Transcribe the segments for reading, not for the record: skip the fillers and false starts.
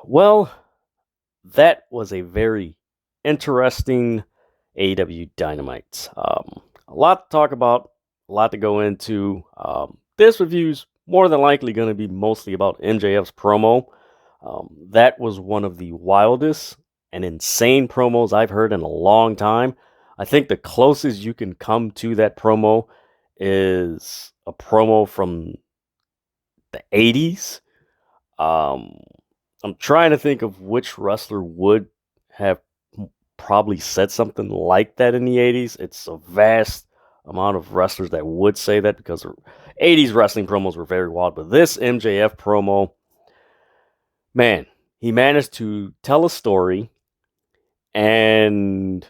Well, that was a very interesting AEW Dynamite. A lot to talk about, a lot to go into. This review's more than likely going to be mostly about MJF's promo. That was one of the wildest and insane promos I've heard in a long time. I think the closest you can come to that promo is a promo from the 80s. Um, I'm trying to think of which wrestler would have probably said something like that in the 80s. It's a vast amount of wrestlers that would say that because 80s wrestling promos were very wild. But this MJF promo, man, he managed to tell a story and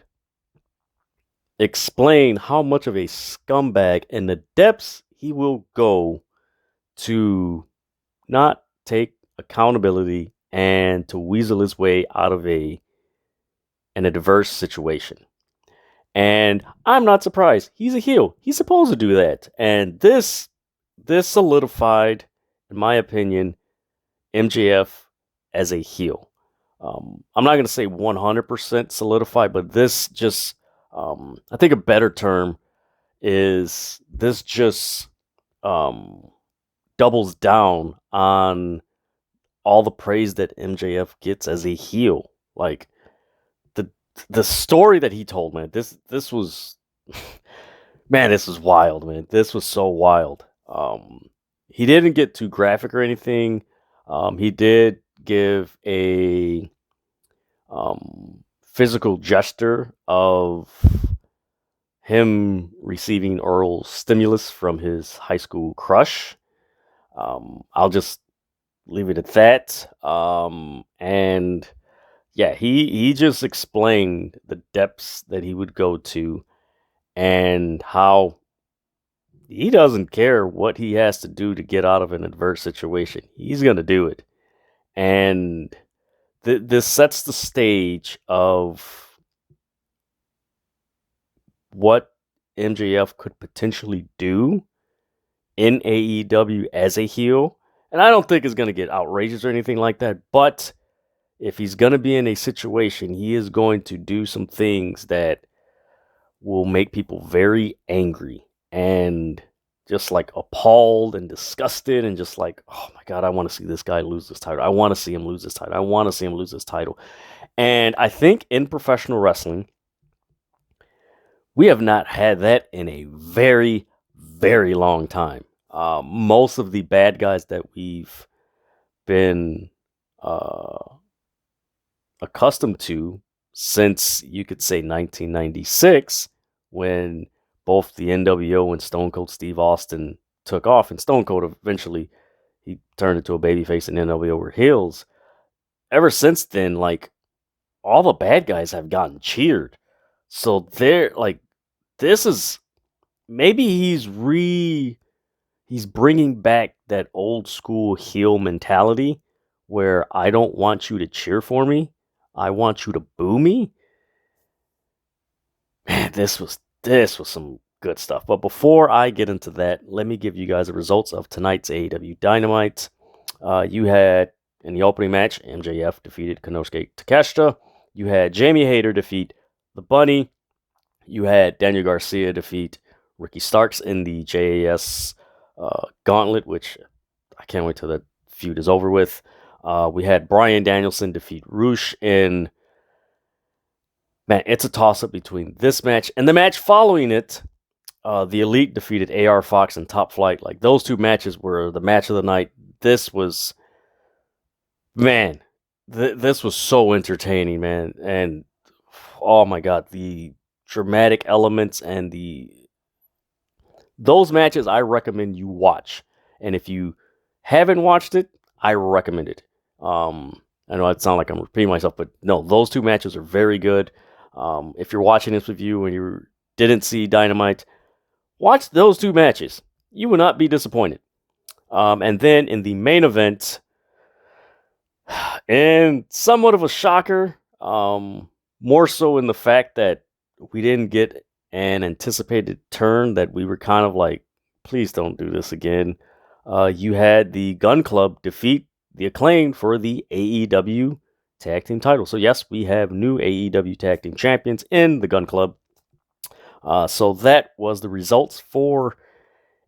explain how much of a scumbag and the depths he will go to not take accountability and to weasel his way out of an adverse situation. And I'm not surprised. He's a heel. He's supposed to do that. And this solidified, in my opinion, MJF as a heel. I'm not going to say 100% solidified, but this just, I think a better term is this just doubles down on all the praise that MJF gets as a heel. Like the story that he told, man, this was man, this was wild, man. This was so wild. He didn't get too graphic or anything. He did give a physical gesture of him receiving oral stimulus from his high school crush. I'll just leave it at that. And yeah, he just explained the depths that he would go to and how he doesn't care what he has to do to get out of an adverse situation. He's going to do it. And this sets the stage of what MJF could potentially do in AEW as a heel. And I don't think it's going to get outrageous or anything like that, but if he's going to be in a situation, he is going to do some things that will make people very angry and just like appalled and disgusted and just like, oh my God, I want to see this guy lose this title. I want to see him lose this title. I want to see him lose this title. And I think in professional wrestling, we have not had that in a very, very long time. Most of the bad guys that we've been accustomed to since, you could say, 1996, when both the NWO and Stone Cold Steve Austin took off, and Stone Cold eventually he turned into a babyface and NWO were heels. Ever since then, like, all the bad guys have gotten cheered. So they're like, this is maybe he's bringing back that old school heel mentality where I don't want you to cheer for me. I want you to boo me. Man, this was some good stuff. But before I get into that, let me give you guys the results of tonight's AEW Dynamite. You had, in the opening match, MJF defeated Konosuke Takeshita. You had Jamie Hayter defeat The Bunny. You had Daniel Garcia defeat Ricky Starks in the JAS Gauntlet, which I can't wait till that feud is over with. We had Bryan Danielson defeat Roosh in... Man, it's a toss-up between this match and the match following it. The Elite defeated AR Fox and Top Flight. Like, those two matches were the match of the night. This was... Man, this was so entertaining, man. And, oh my God, the dramatic elements and those matches I recommend you watch. And if you haven't watched it, I recommend it. I know it sounds like I'm repeating myself, but no, those two matches are very good. If you're watching this review and you didn't see Dynamite, watch those two matches. You will not be disappointed. And then in the main event, and somewhat of a shocker, more so in the fact that we didn't get an anticipated turn, that we were kind of like, please don't do this again. You had the Gun Club defeat the Acclaimed for the AEW Tag Team title. So yes, we have new AEW Tag Team champions in the Gun Club. So that was the results for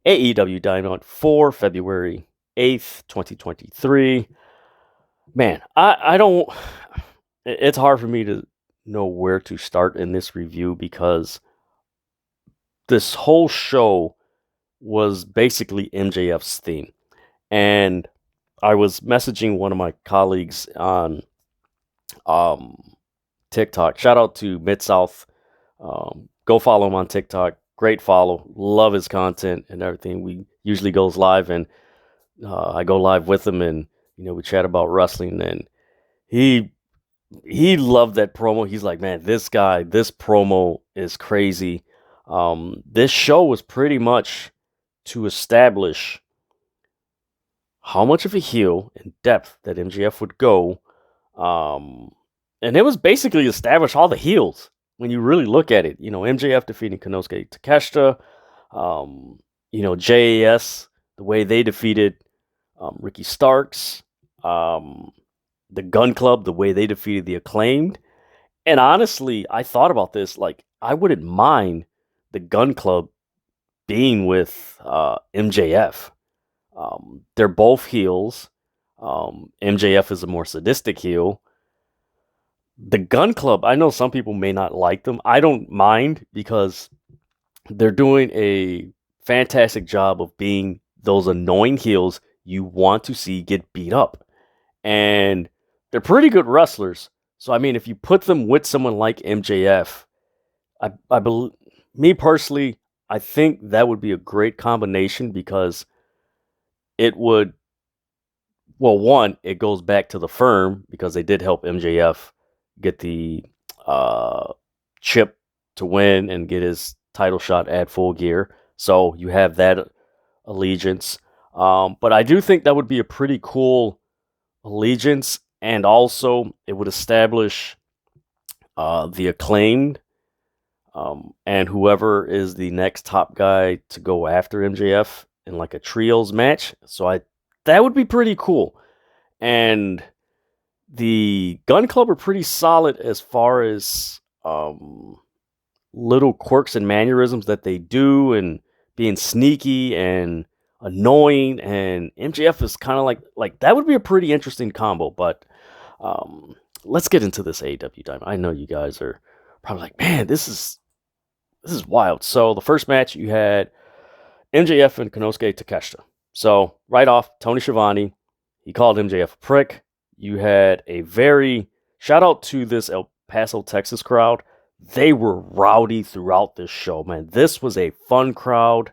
AEW Dynamite for February 8th, 2023. Man, I don't... It's hard for me to know where to start in this review because this whole show was basically MJF's theme. And I was messaging one of my colleagues on TikTok. Shout out to Mid-South. Go follow him on TikTok. Great follow. Love his content and everything. We usually goes live, and I go live with him, and we chat about wrestling. And he loved that promo. He's like, man, this promo is crazy. This show was pretty much to establish how much of a heel in depth that MJF would go. And it was basically establish all the heels when you really look at it. MJF defeating Konosuke Takeshita, JAS, the way they defeated Ricky Starks, the Gun Club, the way they defeated the Acclaimed. And honestly, I thought about this, like, I wouldn't mind the Gun Club being with MJF. They're both heels. MJF is a more sadistic heel. The Gun Club, I know some people may not like them. I don't mind because they're doing a fantastic job of being those annoying heels you want to see get beat up. And they're pretty good wrestlers. So, I mean, if you put them with someone like MJF, I believe, me personally, I think that would be a great combination because it would, well, one, it goes back to the firm because they did help MJF get the chip to win and get his title shot at Full Gear. So you have that allegiance. But I do think that would be a pretty cool allegiance. And also it would establish the Acclaimed and whoever is the next top guy to go after MJF in like a trios match. So that would be pretty cool. And the Gun Club are pretty solid as far as little quirks and mannerisms that they do and being sneaky and annoying. And MJF is kind of like that would be a pretty interesting combo. But let's get into this AEW Dynamite. I know you guys are probably like, man, this is wild. So the first match you had MJF and Konosuke Takeshita. So right off, Tony Schiavone, he called MJF a prick. You had a very, shout out to this El Paso, Texas crowd. They were rowdy throughout this show, man. This was a fun crowd.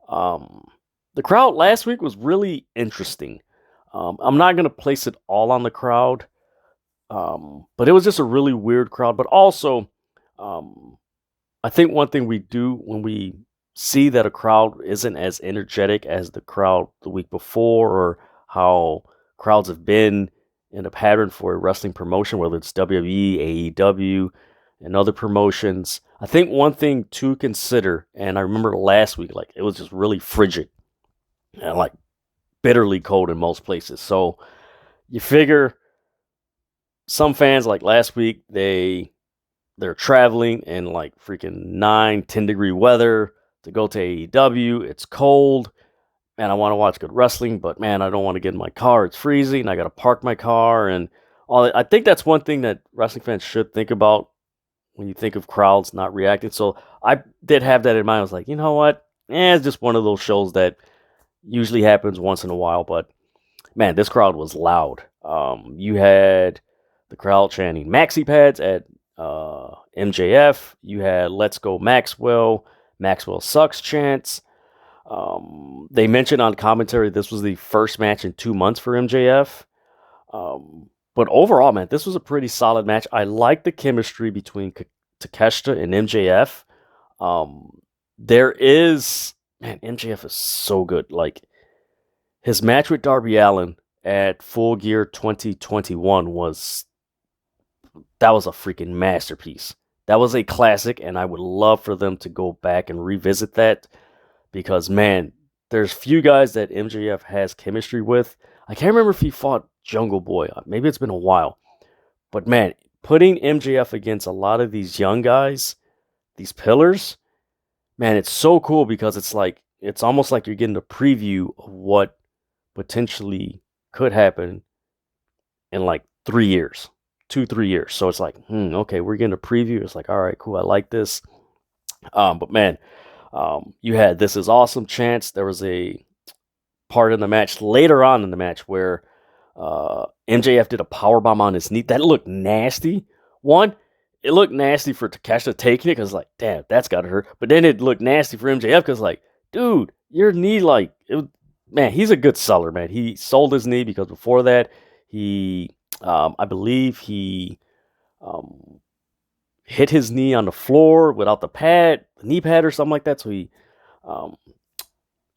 The crowd last week was really interesting. I'm not going to place it all on the crowd, but it was just a really weird crowd. But also, I think one thing we do when we see that a crowd isn't as energetic as the crowd the week before, or how crowds have been in a pattern for a wrestling promotion, whether it's WWE, AEW, and other promotions. I think one thing to consider, and I remember last week, like, it was just really frigid and like bitterly cold in most places. So you figure some fans, like last week, they're traveling in like freaking 9-10 degree weather to go to AEW. It's cold. Man, I want to watch good wrestling, but man, I don't want to get in my car. It's freezing. I got to park my car and all that. I think that's one thing that wrestling fans should think about when you think of crowds not reacting. So I did have that in mind. I was like, you know what? It's just one of those shows that usually happens once in a while. But man, this crowd was loud. You had the crowd chanting maxi pads at MJF. You had "Let's Go Maxwell," "Maxwell sucks" chants. They mentioned on commentary this was the first match in 2 months for MJF. But overall, man, this was a pretty solid match. I like the chemistry between Takeshita and MJF. MJF is so good. Like, his match with Darby Allin at Full Gear 2021 was a freaking masterpiece. That was a classic, and I would love for them to go back and revisit that. Because, man, there's few guys that MJF has chemistry with. I can't remember if he fought Jungle Boy. Maybe it's been a while. But man, putting MJF against a lot of these young guys, these pillars, man, it's so cool because it's almost like you're getting a preview of what potentially could happen in like 3 years, 2, 3 years. So it's like, okay, we're getting a preview. It's like, all right, cool, I like this. But man, you had This Is Awesome chance. There was a part in the match later on in the match where MJF did a powerbomb on his knee. That looked nasty. One, it looked nasty for Takeshita taking it because, like, damn, that's got to hurt. But then it looked nasty for MJF because, like, dude, your knee, like, man, he's a good seller, man. He sold his knee because before that, I believe he hit his knee on the floor without the knee pad or something like that. So he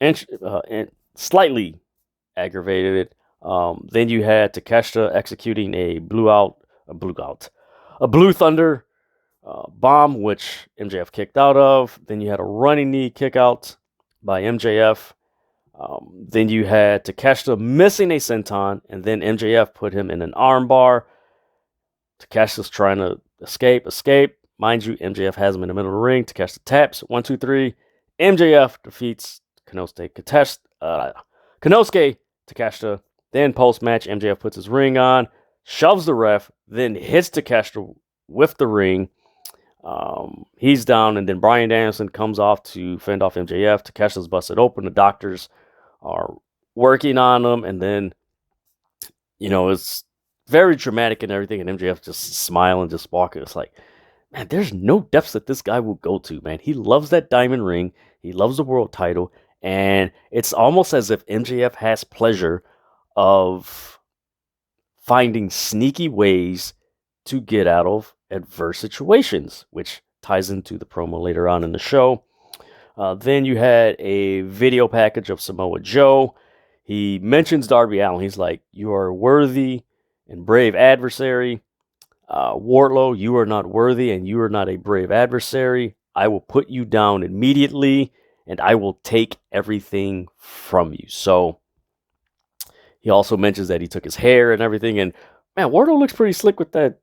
and slightly aggravated it. Then you had Takeshita executing a Blue Thunder bomb, which MJF kicked out of. Then you had a running knee kick out by MJF. Then you had Takeshita missing a senton, and then MJF put him in an armbar. Takeshita's trying to escape. Mind you, MJF has him in the middle of the ring. Takeshita taps. 1, 2, 3. MJF defeats Konosuke Takeshita. Then post-match, MJF puts his ring on, shoves the ref, then hits Takeshita with the ring. He's down, and then Bryan Danielson comes off to fend off MJF. Takeshita's busted open. The doctors are working on him, and then, it's very dramatic and everything, and MJF just smiling, just walking. It's like, man, there's no depths that this guy will go to, man. He loves that diamond ring. He loves the world title, and it's almost as if MJF has pleasure of finding sneaky ways to get out of adverse situations, which ties into the promo later on in the show. Then you had a video package of Samoa Joe. He mentions Darby Allin. He's like, you are a worthy and brave adversary. Wardlow, you are not worthy and you are not a brave adversary. I will put you down immediately and I will take everything from you. So he also mentions that he took his hair and everything. And man, Wardlow looks pretty slick with that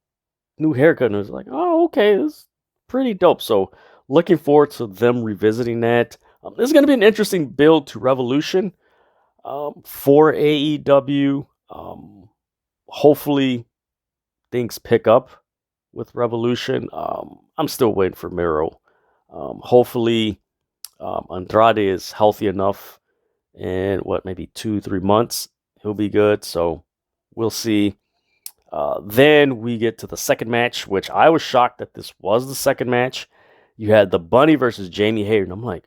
new haircut. And it was like, oh, okay, this is pretty dope. So looking forward to them revisiting that. This is going to be an interesting build to Revolution for AEW. Hopefully things pick up with Revolution. I'm still waiting for Miro. Hopefully Andrade is healthy enough in maybe 2-3 months. He'll be good. So we'll see. Then we get to the second match, which I was shocked that this was the second match. You had the Bunny versus Jamie Hayter, and I'm like,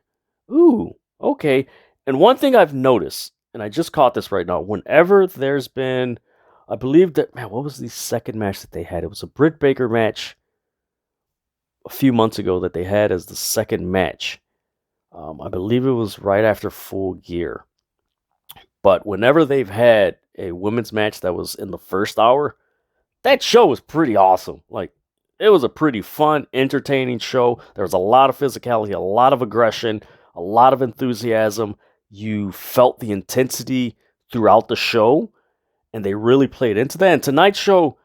ooh, okay. And one thing I've noticed, and I just caught this right now, whenever there's been, I believe that, man, what was the second match that they had? It was a Britt Baker match a few months ago that they had as the second match. I believe it was right after Full Gear. But whenever they've had a women's match that was in the first hour, that show was pretty awesome. Like, it was a pretty fun, entertaining show. There was a lot of physicality, a lot of aggression, a lot of enthusiasm. You felt the intensity throughout the show, and they really played into that. And tonight's show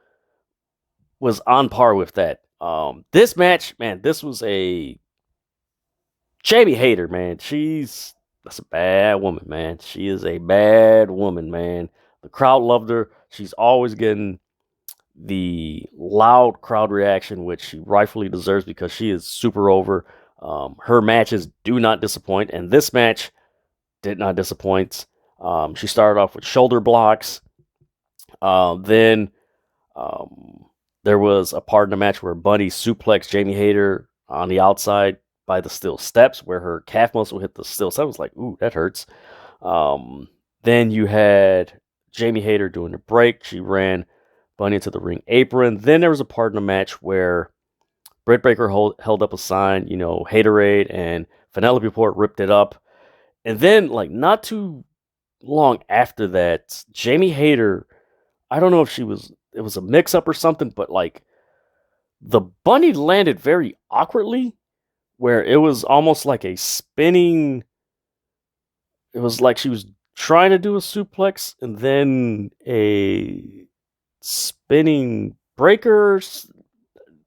was on par with that. This match, man, this was a Jamie Hayter, man. That's a bad woman, man. She is a bad woman, man. The crowd loved her. She's always getting the loud crowd reaction, which she rightfully deserves because she is super over. Her matches do not disappoint, and this match did not disappoint. She started off with shoulder blocks. Then there was a part in the match where Bunny suplexed Jamie Hayter on the outside by the steel steps, where her calf muscle hit the steel steps. I was like, ooh, that hurts. Then you had Jamie Hayter doing a break. She ran Bunny into the ring apron. Then there was a part in the match where Britt Baker held up a sign, Haterade, and Penelope Port ripped it up. And then, not too long after that, Jamie Hayter, I don't know if it was a mix-up or something, but, the Bunny landed very awkwardly, where it was almost like a spinning, it was like she was trying to do a suplex and then a spinning breaker,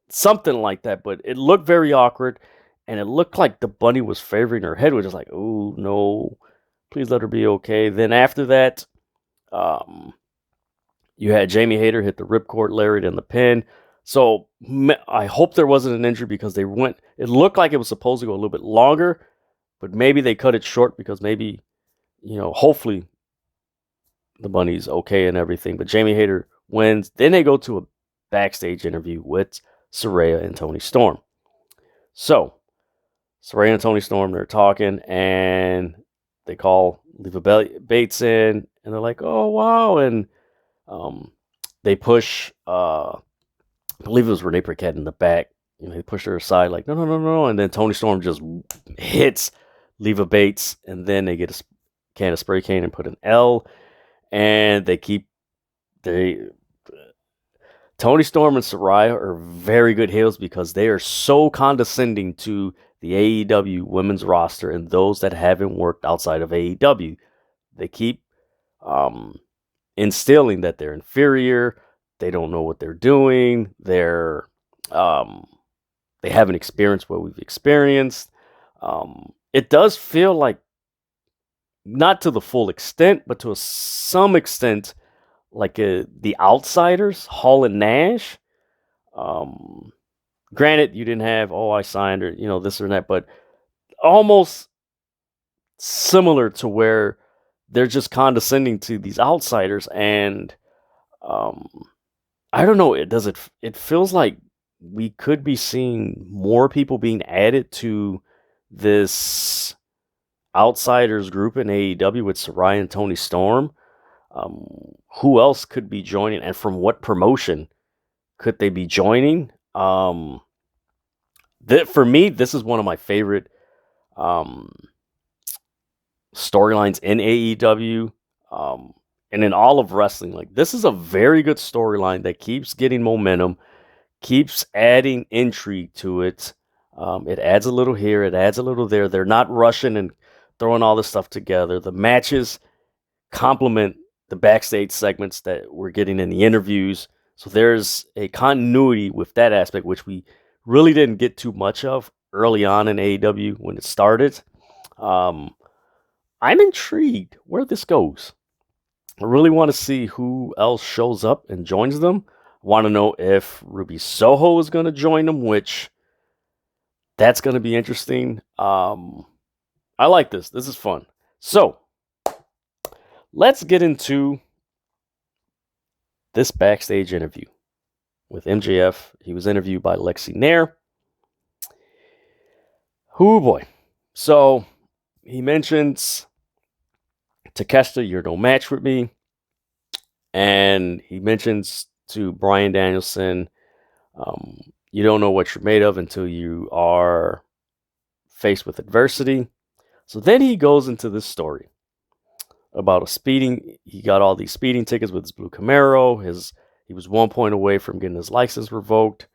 something like that. But it looked very awkward, and it looked like the bunny was favoring her head, which is like, oh no, please let her be okay. Then after that, you had Jamie Hayter hit the ripcord lariat in the pin. So I hope there wasn't an injury because they went. It looked like it was supposed to go a little bit longer, but maybe they cut it short because maybe, hopefully the bunny's okay and everything. But Jamie Hayter wins. Then they go to a backstage interview with Saraya and Toni Storm. So Saraya and Toni Storm, they're talking, and they call Leva Bates in, and they're like, "Oh wow!" And they push. I believe it was Renee Paquette in the back. They push her aside, like, no. And then Toni Storm just hits Leva Bates, and then they get a can of spray cane and put an L, and Toni Storm and Saraya are very good heels because they are so condescending to the AEW women's roster and those that haven't worked outside of AEW. They keep instilling that they're inferior. They don't know what they're doing. They haven't experienced what we've experienced. It does feel like, not to the full extent, but to some extent, like the Outsiders, Hall and Nash. Granted, you didn't have, I signed, or this or that, but almost similar to where they're just condescending to these outsiders, and I don't know. It feels like we could be seeing more people being added to this outsiders group in AEW with Saraya and Toni Storm. Who else could be joining, and from what promotion could they be joining? For me, this is one of my favorite storylines in AEW, and in all of wrestling. Like, this is a very good storyline that keeps getting momentum, keeps adding intrigue to it. It adds a little here, it adds a little there. They're not rushing and throwing all this stuff together. The matches complement the backstage segments that we're getting in the interviews. So there's a continuity with that aspect, which we really didn't get too much of early on in AEW when it started. I'm intrigued where this goes. I really want to see who else shows up and joins them. I want to know if Ruby Soho is going to join them, which that's going to be interesting. I like this. This is fun. So let's get into this backstage interview with MJF. He was interviewed by Lexi Nair. Oh boy. So he mentions, Takeshita, you're no match with me. And he mentions to Bryan Danielson, you don't know what you're made of until you are faced with adversity. So then he goes into this story about a speeding. He got all these speeding tickets with his blue Camaro. He was 1 point away from getting his license revoked.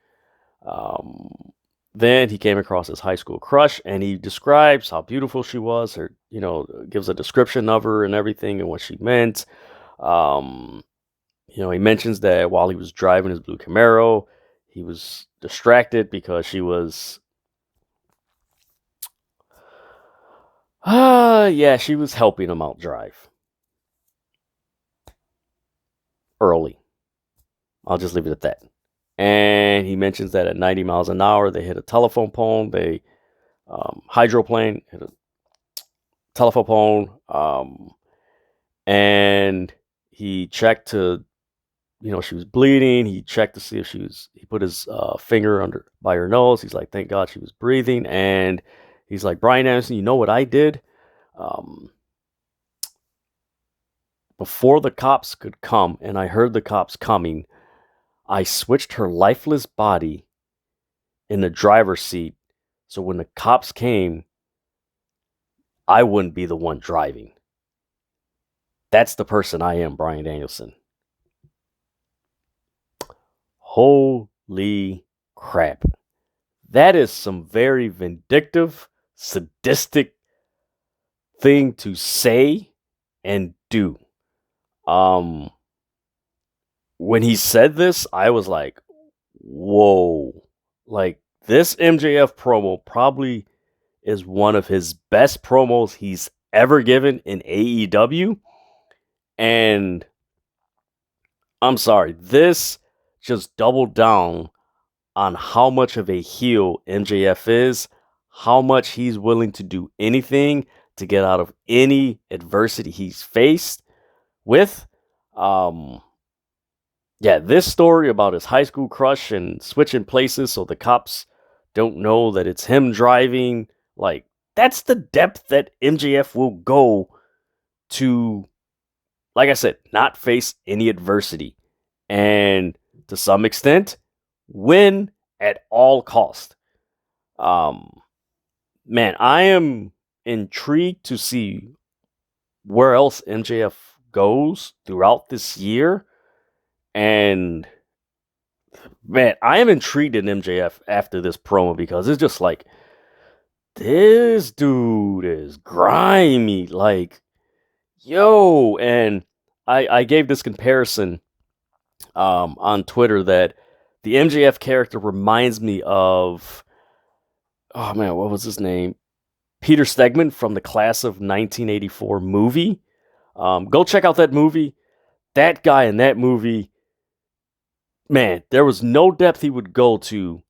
Then he came across his high school crush, and he describes how beautiful she was. Her, gives a description of her and everything and what she meant. He mentions that while he was driving his blue Camaro, he was distracted because she was, she was helping him out drive early. I'll just leave it at that. And he mentions that at 90 miles an hour, they hit a telephone pole. They hydroplane hit a telephone pole, and he checked to, she was bleeding. He checked to see if he put his finger by her nose. He's like, thank God she was breathing. And he's like, Bryan Anderson, you know what I did? Before the cops could come, and I heard the cops coming, I switched her lifeless body in the driver's seat, so when the cops came, I wouldn't be the one driving. That's the person I am, Bryan Danielson. Holy crap. That is some very vindictive, sadistic thing to say and do. Um, when he said this, I was like, whoa. Like, this MJF promo probably is one of his best promos he's ever given in AEW. And I'm sorry, this just doubled down on how much of a heel MJF is, how much he's willing to do anything to get out of any adversity he's faced with. Um, yeah, this story about his high school crush and switching places so the cops don't know that it's him driving, like, that's the depth that MJF will go to, like I said, not face any adversity. And to some extent, win at all cost. Um, man, I am intrigued to see where else MJF goes throughout this year. And man, I am intrigued in MJF after this promo because it's just like, this dude is grimy. Like, yo. And I gave this comparison on Twitter that the MJF character reminds me of, oh man, what was his name? Peter Stegman from the Class of 1984 movie. Go check out that movie. That guy in that movie, man, there was no depth he would go to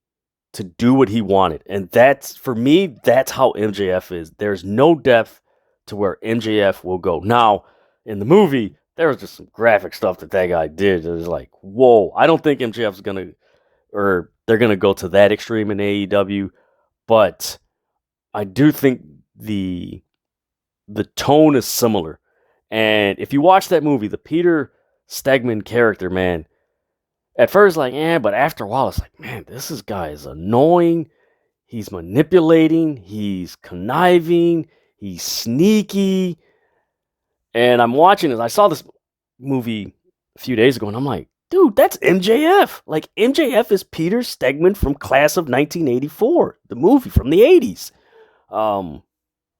do what he wanted. And that's, for me, that's how MJF is. There's no depth to where MJF will go. Now, in the movie, there was just some graphic stuff that guy did. It was like, whoa, I don't think MJF's going to, or they're going to go to that extreme in AEW. But I do think the tone is similar. And if you watch that movie, the Peter Stegman character, man, at first, like, but after a while, it's like, man, this guy is annoying. He's manipulating. He's conniving. He's sneaky. And I'm watching this. I saw this movie a few days ago, and I'm like, dude, that's MJF. Like, MJF is Peter Stegman from Class of 1984, the movie from the 80s.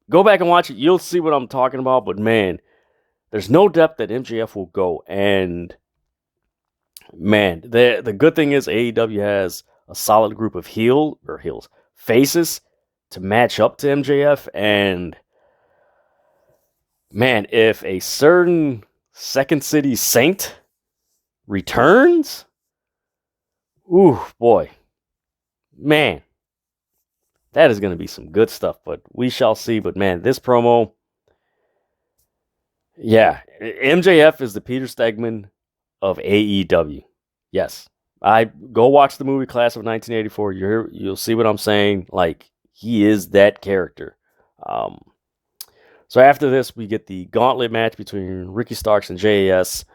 Go back and watch it. You'll see what I'm talking about. But, man, there's no depth that MJF will go. And man, the good thing is AEW has a solid group of faces to match up to MJF. And man, if a certain Second City Saint returns, ooh, boy, man, that is going to be some good stuff. But we shall see. But man, this promo, yeah, MJF is the Peter Stegman of AEW. Yes. I go watch the movie Class of 1984. You'll see what I'm saying. Like, he is that character. So after this, we get the gauntlet match between Ricky Starks and JAS.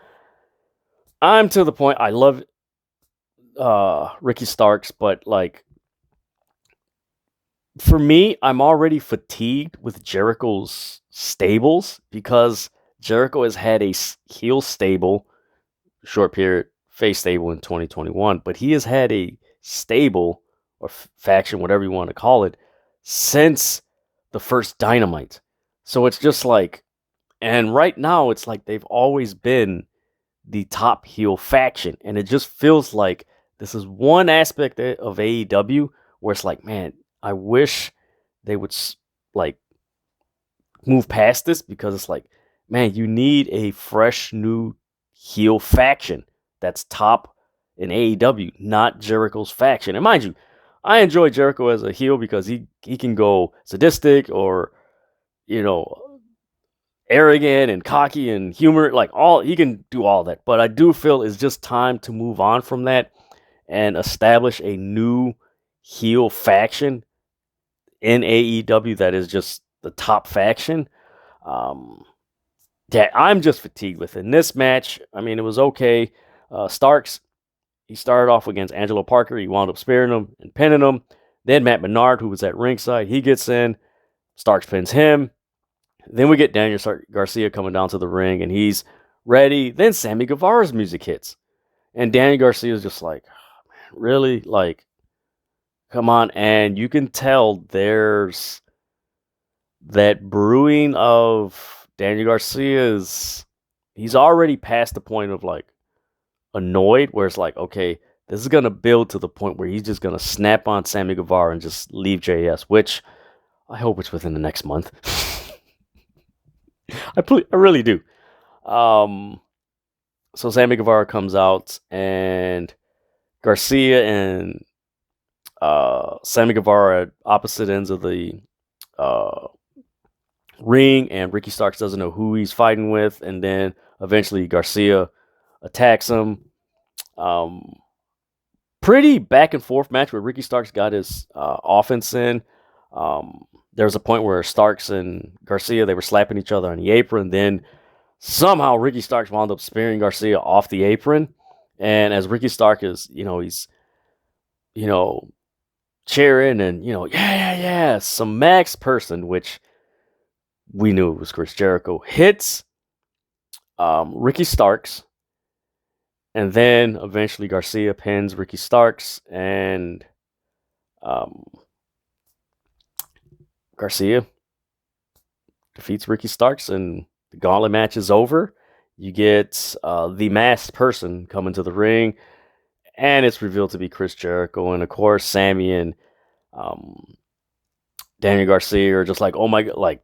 I'm to the point, I love Ricky Starks, but like, for me, I'm already fatigued with Jericho's stables because Jericho has had a heel stable, short period, face stable in 2021, but he has had a stable or faction, whatever you want to call it, since the first Dynamite. So it's just like, and right now it's like they've always been the top heel faction, and it just feels like this is one aspect of AEW where it's like, man, I wish they would like move past this, because it's like, man, you need a fresh new heel faction that's top in AEW, not Jericho's faction. And mind you, I enjoy Jericho as a heel because he can go sadistic or, you know, arrogant and cocky and humor, like he can do all that. But I do feel it's just time to move on from that and establish a new heel faction in AEW that is just the top faction. Yeah, I'm just fatigued with it. In this match, I mean, it was okay. Starks, he started off against Angelo Parker. He wound up spearing him and pinning him. Then Matt Menard, who was at ringside, he gets in. Starks pins him. Then we get Daniel Garcia coming down to the ring, and he's ready. Then Sammy Guevara's music hits. And Daniel Garcia is just like, oh, man, really? Like, come on. And you can tell there's that brewing of Daniel Garcia he's already past the point of like annoyed, where it's like, okay, this is gonna build to the point where he's just gonna snap on Sammy Guevara and just leave JS, which I hope it's within the next month. I really do. So Sammy Guevara comes out, and Garcia and Sammy Guevara at opposite ends of the ring, and Ricky Starks doesn't know who he's fighting with, and then eventually Garcia attacks him. Pretty back and forth match where Ricky Starks got his offense in. There was a point where Starks and Garcia, they were slapping each other on the apron. Then somehow Ricky Starks wound up spearing Garcia off the apron. And as Ricky Stark is, he's, cheering and, yeah, some Max person, which we knew it was Chris Jericho, hits Ricky Starks. And then eventually Garcia pins Ricky Starks, and Garcia defeats Ricky Starks, and the gauntlet match is over. You get the masked person come into the ring, and it's revealed to be Chris Jericho. And of course, Sammy and Daniel Garcia are just like, oh my God, like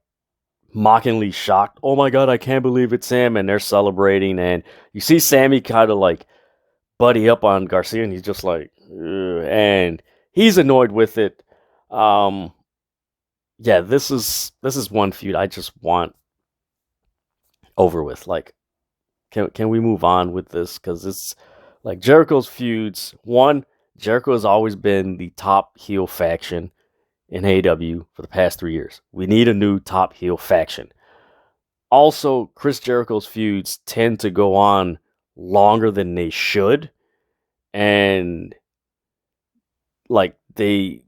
mockingly shocked. Oh my God, I can't believe it's him. And they're celebrating. And you see Sammy kind of like buddy up on Garcia, and he's just like, ugh, and he's annoyed with it. Yeah, this is one feud I just want over with. Like, can we move on with this? Because it's like Jericho's feuds. One, Jericho has always been the top heel faction in AEW for the past 3 years. We need a new top heel faction. Also, Chris Jericho's feuds tend to go on longer than they should, and like they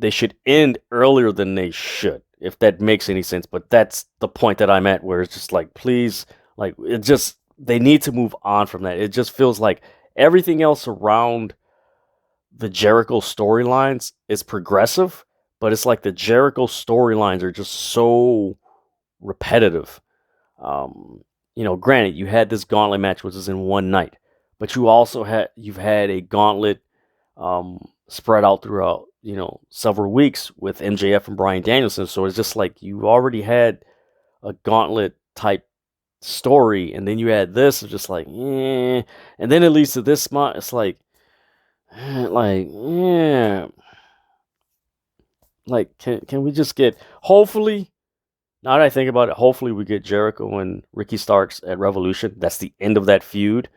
should end earlier than they should, if that makes any sense. But that's the point that I'm at, where it's just like, please, like, it just, they need to move on from that. It just feels like everything else around the Jericho storylines is progressive, but it's like the Jericho storylines are just so repetitive. Granted, you had this gauntlet match, which is in one night, but you've had a gauntlet spread out throughout, several weeks with MJF and Bryan Danielson. So it's just like you already had a gauntlet type story, and then you add this. It's just like, and then it leads to this spot. It's like, yeah, like can we just get, hopefully, now that I think about it, hopefully we get Jericho and Ricky Starks at Revolution. That's the end of that feud,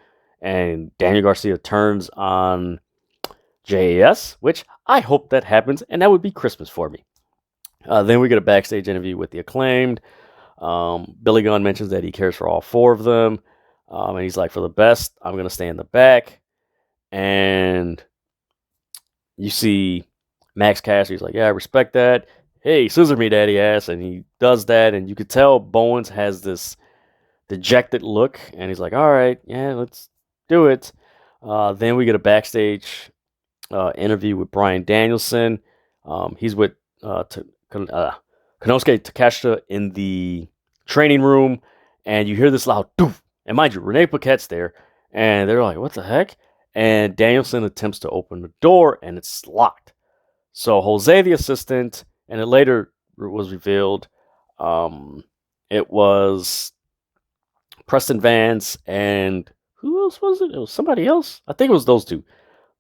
and Daniel Garcia turns on JAS, which I hope that happens, and that would be Christmas for me. Then we get a backstage interview with the Acclaimed. Billy Gunn mentions that he cares for all four of them, and he's like, for the best, I'm going to stay in the back. And you see Max Cassidy's like, yeah, I respect that. Hey, scissor me, daddy ass. And he does that, and you could tell Bowens has this dejected look, and he's like, all right, yeah, let's do it. Then we get a backstage interview with Bryan Danielson. He's with Konosuke Takeshita in the training room, and you hear this loud doof. And mind you, Renee Paquette's there, and they're like, what the heck? And Danielson attempts to open the door, and it's locked. So Jose, the assistant, and it later was revealed, it was Preston Vance, and who else was it? It was somebody else. I think it was those two.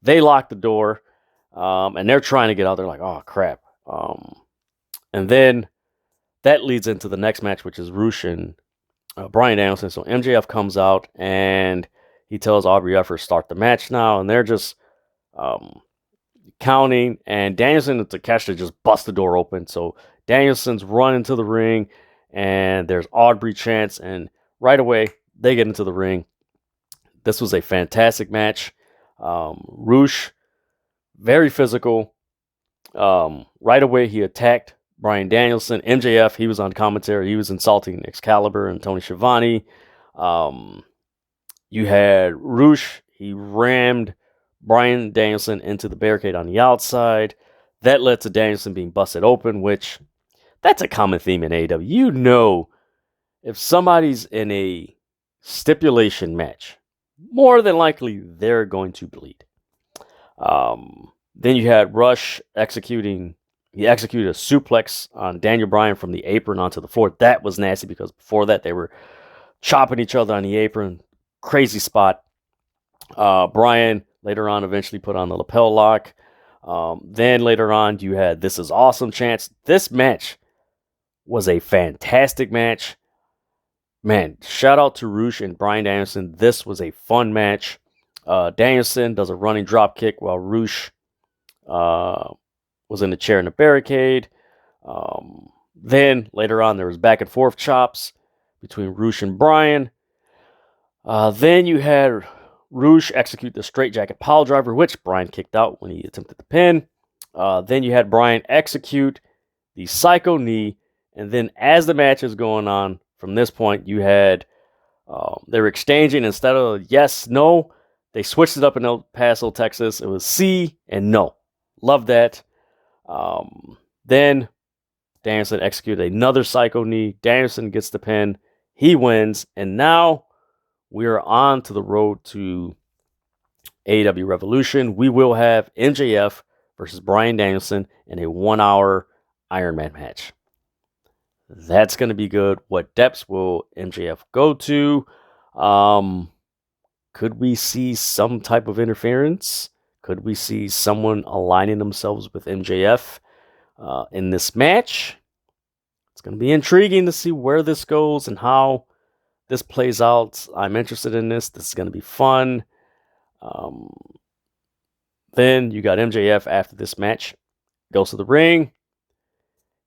They locked the door, and they're trying to get out. They're like, oh, crap. And then that leads into the next match, which is Rush and Bryan Danielson. So MJF comes out, and he tells Aubrey Edwards to start the match now, and they're just counting, and Danielson and Takeshita just bust the door open. So Danielson's running to the ring, and there's Aubrey chants, and right away, they get into the ring. This was a fantastic match. Rush, very physical. Right away, he attacked Bryan Danielson. MJF, he was on commentary. He was insulting Excalibur and Tony Schiavone. You had Rush. He rammed Bryan Danielson into the barricade on the outside. That led to Danielson being busted open, which that's a common theme in AEW. if somebody's in a stipulation match, more than likely they're going to bleed. Then you had Rush he executed a suplex on Daniel Bryan from the apron onto the floor. That was nasty because before that they were chopping each other on the apron. Crazy spot. Bryan later on eventually put on the lapel lock. Then later on you had This Is Awesome chants. This match was a fantastic match. Man, shout out to Rush and Bryan Danielson. This was a fun match. Danielson does a running drop kick while Rush was in the chair in the barricade. Then later on, there was back and forth chops between Rush and Bryan. Then you had Rush execute the straight jacket pile driver, which Bryan kicked out when he attempted the pin. Then you had Bryan execute the psycho knee. And then as the match is going on, from this point, you had they were exchanging instead of yes, no. They switched it up in El Paso, Texas. It was C and no. Love that. Then Danielson executed another psycho knee. Danielson gets the pin. He wins. And now we are on to the road to AEW Revolution. We will have MJF versus Bryan Danielson in a 1 hour Iron Man match. That's going to be good. What depths will MJF go to? Could we see some type of interference? Could we see someone aligning themselves with MJF in this match? It's going to be intriguing to see where this goes and how this plays out. I'm interested in this. This is going to be fun. Then you got MJF after this match. Goes to the ring.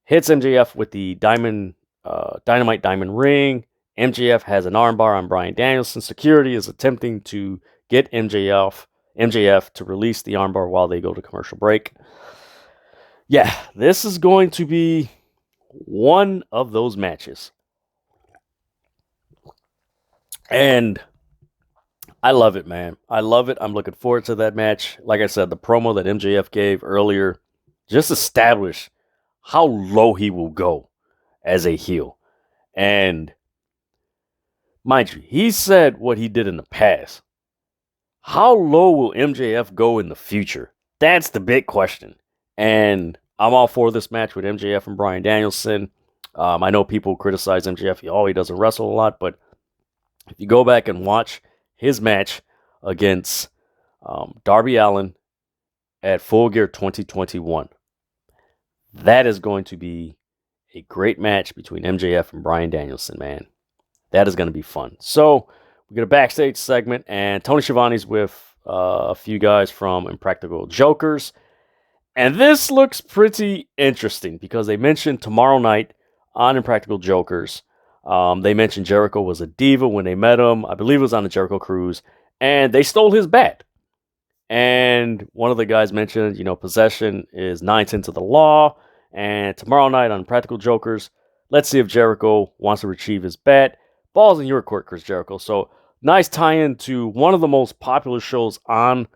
Hits MJF with the Dynamite Diamond Ring. MJF has an armbar on Bryan Danielson. Security is attempting to get MJF to release the armbar while they go to commercial break. Yeah, this is going to be one of those matches. And I love it, man. I love it. I'm looking forward to that match. Like I said, the promo that MJF gave earlier just established how low he will go as a heel. And mind you, he said what he did in the past. How low will MJF go in the future? That's the big question. And I'm all for this match with MJF and Bryan Danielson. I know people criticize MJF. He doesn't wrestle a lot. But if you go back and watch his match against Darby Allin at Full Gear 2021, that is going to be a great match between MJF and Bryan Danielson, man. That is going to be fun. So we get a backstage segment, and Tony Schiavone's with a few guys from Impractical Jokers. And this looks pretty interesting because they mentioned tomorrow night on Impractical Jokers, they mentioned Jericho was a diva when they met him. I believe it was on the Jericho Cruise. And they stole his bat. And one of the guys mentioned, possession is 9/10 of the law. And tomorrow night on Practical Jokers, let's see if Jericho wants to retrieve his bat. Ball's in your court, Chris Jericho. So nice tie-in to one of the most popular shows on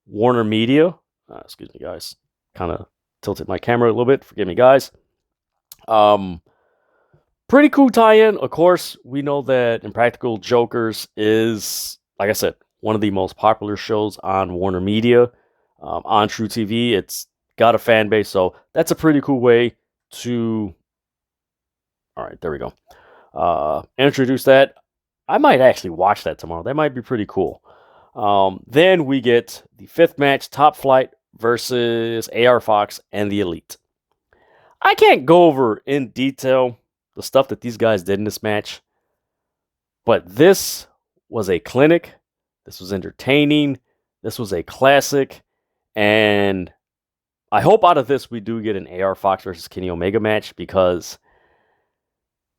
Warner Media. Excuse me, guys. Kind of tilted my camera a little bit. Forgive me, guys. Pretty cool tie-in. Of course, we know that Impractical Jokers is, like I said, one of the most popular shows on Warner Media, on True TV. It's got a fan base, so that's a pretty cool way to... All right, there we go. Introduce that. I might actually watch that tomorrow. That might be pretty cool. Then we get the fifth match, Top Flight versus AR Fox and the Elite. I can't go over in detail the stuff that these guys did in this match, but this was a clinic. This was entertaining. This was a classic. And I hope out of this we do get an AR Fox versus Kenny Omega match, because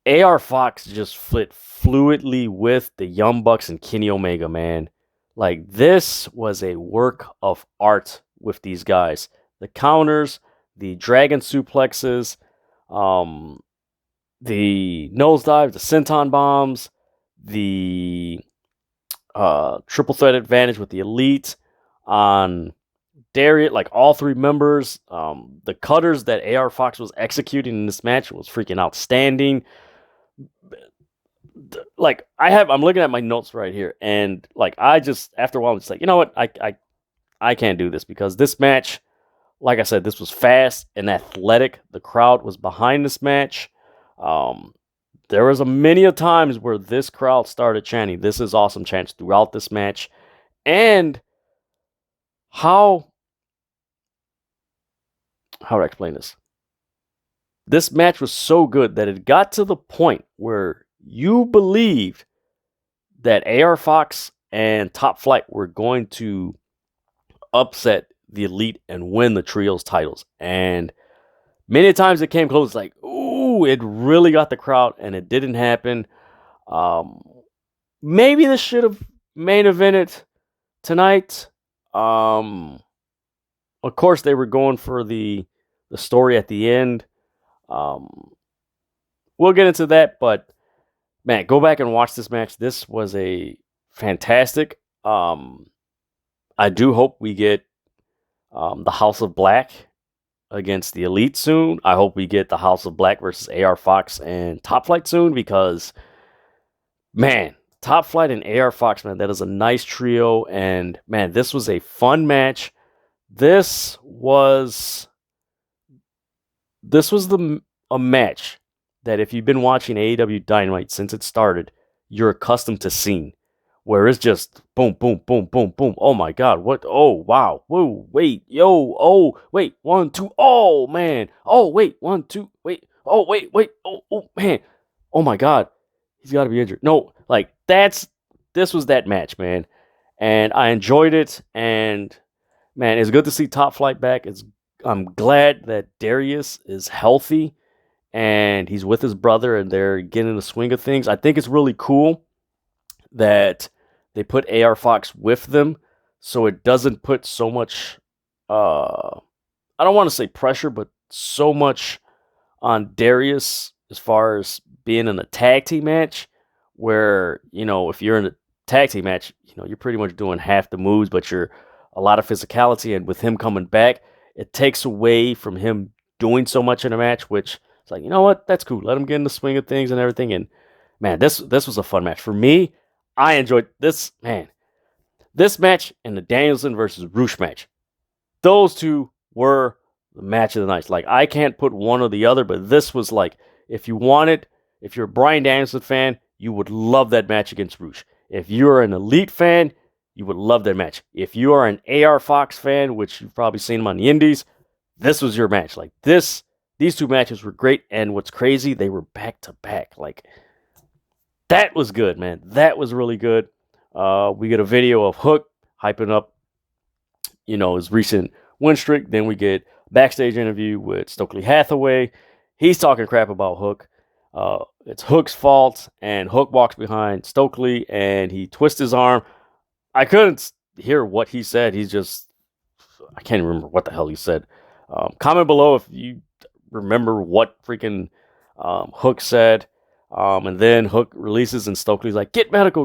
AR Fox just fit fluidly with the Young Bucks and Kenny Omega, man. Like, this was a work of art with these guys. The counters, the dragon suplexes, the nosedive, the senton bombs, the triple threat advantage with the Elite on Darius, like all three members. The cutters that AR Fox was executing in this match was freaking outstanding. like I'm looking at my notes right here, and like I just after a while, I'm just like, you know what, I can't do this because this match, like I said, this was fast and athletic. The crowd was behind this match. Um, there was a many a times where this crowd started chanting, "This is awesome!" chants throughout this match, and how do I explain this? This match was so good that it got to the point where you believed that AR Fox and Top Flight were going to upset the Elite and win the trios titles. And many times it came close, like, ooh, it really got the crowd, and it didn't happen. Um, Maybe this should have main evented tonight. Of course, they were going for the story at the end. We'll get into that, but man, go back and watch this match. This was a fantastic. I do hope we get the House of Black against the Elite soon. I hope we get the House of Black versus AR Fox and Top Flight soon because, man, Top Flight and AR Fox, man, that is a nice trio. And man, this was a fun match. This was a match that if you've been watching AEW Dynamite since it started, you're accustomed to seeing, where it's just boom, boom, boom, boom, boom. Oh my God, what? Oh wow, whoa, wait, yo, oh wait, 1, 2, oh man, oh wait, 1, 2, wait, oh wait, oh man, oh my God, he's got to be injured. No, like this was that match, man, and I enjoyed it, and man, it's good to see Top Flight back. I'm glad that Darius is healthy and he's with his brother and they're getting in the swing of things. I think it's really cool that they put AR Fox with them so it doesn't put so much, I don't want to say pressure, but so much on Darius as far as being in a tag team match where, if you're in a tag team match, you're pretty much doing half the moves, but you're a lot of physicality. And with him coming back, it takes away from him doing so much in a match, which it's like, you know what? That's cool. Let him get in the swing of things and everything. And man, this was a fun match. For me, I enjoyed this, man. This match and the Danielson versus Roosh match. Those two were the match of the night. Like, I can't put one or the other, but this was like, if you're a Bryan Danielson fan, you would love that match against Roosh. If you're an Elite fan, you would love that match. If you are an AR Fox fan, which you've probably seen him on the indies, this was your match. Like these two matches were great. And what's crazy, they were back to back. Like that was good, man. That was really good. We get a video of Hook hyping up, his recent win streak. Then we get backstage interview with Stokely Hathaway. He's talking crap about Hook. It's Hook's fault, and Hook walks behind Stokely and he twists his arm. I couldn't hear what he said. I can't remember what the hell he said. Comment below if you remember what freaking Hook said. And then Hook releases and Stokely's like, get medical.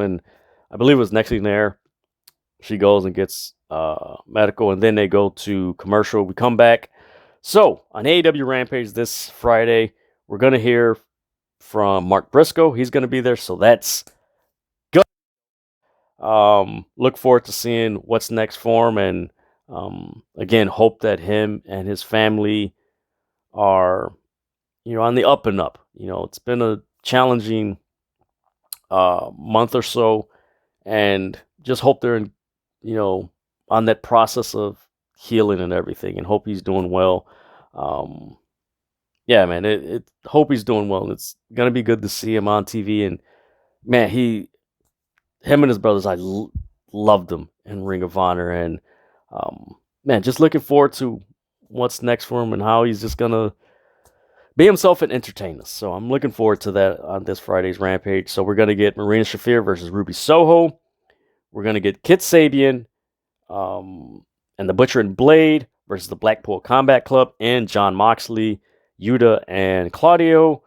And I believe it was next thing there. She goes and gets medical, and then they go to commercial. We come back. So on AEW Rampage this Friday, we're going to hear from Mark Briscoe. He's going to be there, so that's good. Look forward to seeing what's next for him, and again, hope that him and his family are, on the up and up. It's been a challenging month or so, and just hope they're in, on that process of healing and everything, and hope he's doing well. Yeah, man, hope he's doing well. It's gonna be good to see him on TV, and man, him and his brothers, I loved them in Ring of Honor, and man, just looking forward to what's next for him and how he's just gonna be himself and entertain us. So I'm looking forward to that on this Friday's Rampage. So we're gonna get Marina Shafir versus Ruby Soho. We're gonna get Kit Sabian and the Butcher and Blade versus the Blackpool Combat Club and Jon Moxley, Yuta, and Claudio.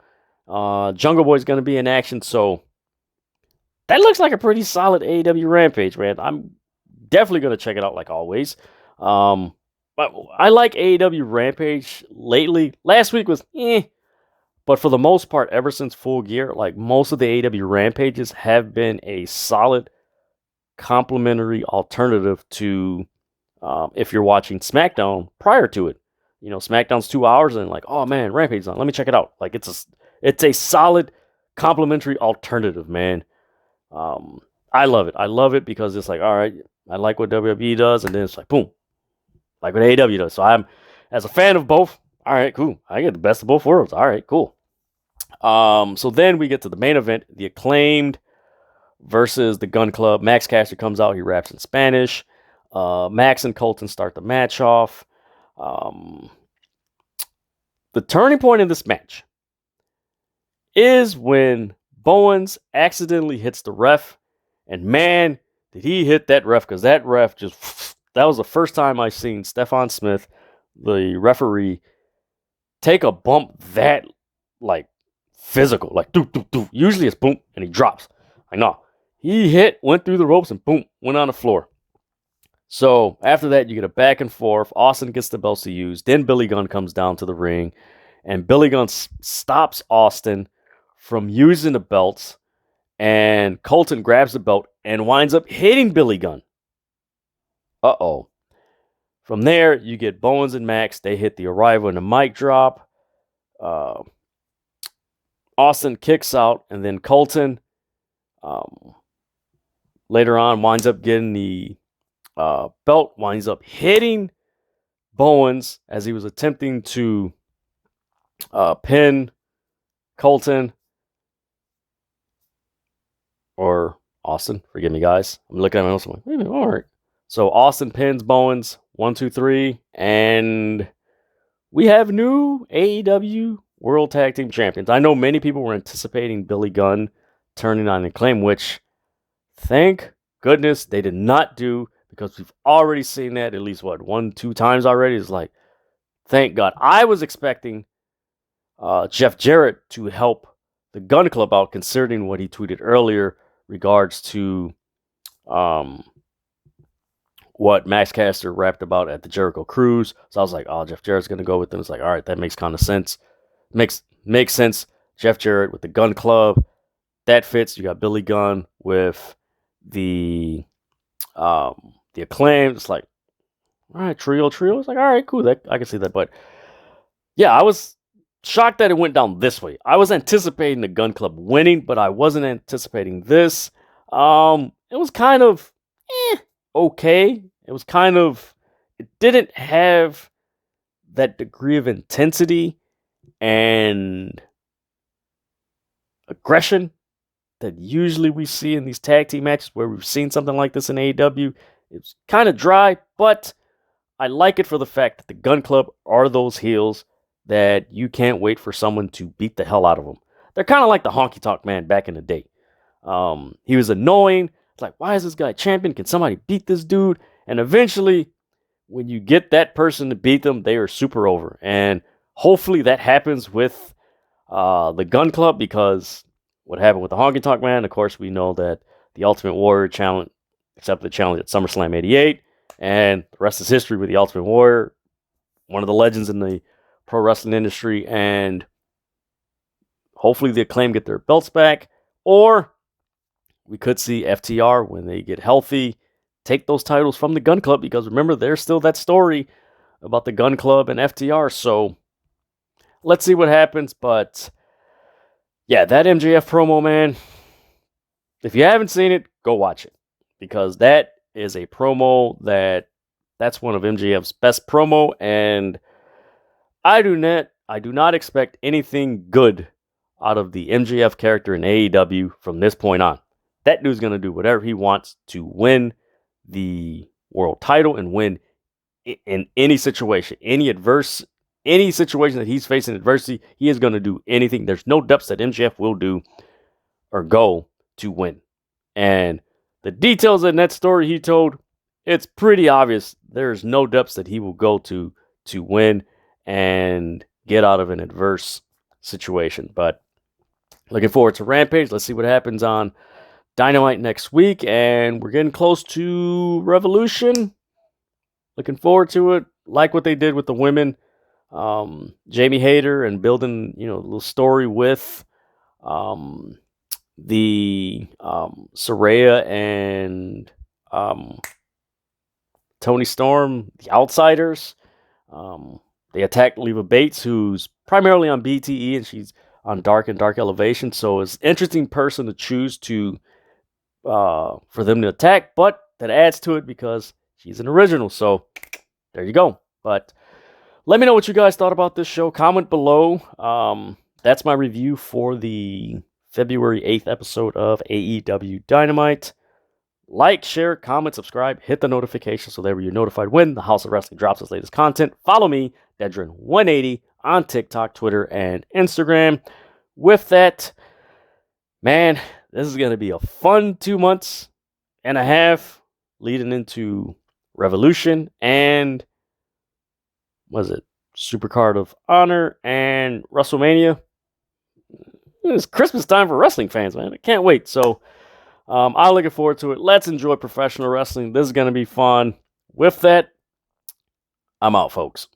Jungle Boy's gonna be in action, so that looks like a pretty solid AEW Rampage, man. I'm definitely going to check it out like always. But I like AEW Rampage lately. Last week was But for the most part, ever since Full Gear, like most of the AEW Rampages have been a solid complementary alternative to if you're watching SmackDown prior to it. You know, SmackDown's 2 hours and like, oh man, Rampage is on. Let me check it out. Like it's a solid complementary alternative, man. I love it. I love it because it's like, all right, I like what WWE does, and then it's like, boom, like what AEW does. So I'm, as a fan of both, all right, cool. I get the best of both worlds. All right, cool. So then we get to the main event, the Acclaimed versus the Gun Club. Max Caster comes out. He raps in Spanish. Max and Colton start the match off. The turning point in this match is when Bowens accidentally hits the ref. And man, did he hit that ref, because that ref just, that was the first time I seen Stephon Smith, the referee, take a bump that, like, physical. Like, doo, doo, doo. Usually it's boom, and he drops. Like, no. He hit, went through the ropes, and boom, went on the floor. So after that, you get a back and forth. Austin gets the belts to use. Then Billy Gunn comes down to the ring, and Billy Gunn stops Austin from using the belts. And Colton grabs the belt and winds up hitting Billy Gunn. Uh-oh. From there, you get Bowens and Max. They hit the Arrival and the mic drop. Austin kicks out, and then Colton later on winds up getting the belt, winds up hitting Bowens as he was attempting to pin Colton. Or Austin, forgive me, guys. I'm looking at my notes. I'm like, wait a minute, all right. So Austin pins Bowens, 1, 2, 3, and we have new AEW World Tag Team Champions. I know many people were anticipating Billy Gunn turning on Acclaim, which, thank goodness, they did not do, because we've already seen that at least, 1, 2 times already. It's like, thank God. I was expecting Jeff Jarrett to help the Gun Club out, considering what he tweeted earlier regards to what Max Caster rapped about at the Jericho Cruise. So I was like, oh, Jeff Jarrett's going to go with them. It's like, all right, that makes kind of sense. Makes sense. Jeff Jarrett with the Gun Club. That fits. You got Billy Gunn with the Acclaim. It's like, all right, trio. It's like, all right, cool. I can see that. But yeah, I was shocked that it went down this way. I was anticipating the Gun Club winning, but I wasn't anticipating this. It was kind of okay. It didn't have that degree of intensity and aggression that usually we see in these tag team matches where we've seen something like this in AEW. It's kind of dry, but I like it for the fact that the Gun Club are those heels that you can't wait for someone to beat the hell out of them. They're kind of like the Honky Tonk Man back in the day. He was annoying. It's like, why is this guy champion? Can somebody beat this dude? And eventually, when you get that person to beat them, they are super over. And hopefully that happens with the Gun Club, because what happened with the Honky Tonk Man, of course, we know that the Ultimate Warrior accepted the challenge at SummerSlam 88. And the rest is history with the Ultimate Warrior, one of the legends in the pro wrestling industry, and hopefully the Acclaim get their belts back, or we could see FTR, when they get healthy, take those titles from the Gun Club, because remember, there's still that story about the Gun Club and FTR, so let's see what happens. But yeah, that MJF promo, man, if you haven't seen it, go watch it, because that is a promo that's one of MJF's best promo, and I do not expect anything good out of the MJF character in AEW from this point on. That dude's going to do whatever he wants to win the world title and win in any situation. Any situation that he's facing adversity, he is going to do anything. There's no depths that MJF will do or go to win. And the details in that story he told, it's pretty obvious there's no depths that he will go to win and get out of an adverse situation. But looking forward to Rampage. Let's see what happens on Dynamite next week. And we're getting close to Revolution. Looking forward to it. Like what they did with the women. Jamie Hayter and building, a little story with the Saraya and Tony Storm, the Outsiders. They attacked Leva Bates, who's primarily on BTE, and she's on Dark and Dark Elevation. So it's an interesting person to choose to for them to attack, but that adds to it because she's an original. So there you go. But let me know what you guys thought about this show. Comment below. That's my review for the February 8th episode of AEW Dynamite. Like, share, comment, subscribe, hit the notification so that you're notified when the House of Wrestling drops its latest content. Follow me, Dedrian180, on TikTok, Twitter, and Instagram. With that, man, this is going to be a fun 2 months and a half leading into Revolution and, was it Supercard of Honor and WrestleMania? It's Christmas time for wrestling fans, man. I can't wait. So, I'm looking forward to it. Let's enjoy professional wrestling. This is going to be fun. With that, I'm out, folks.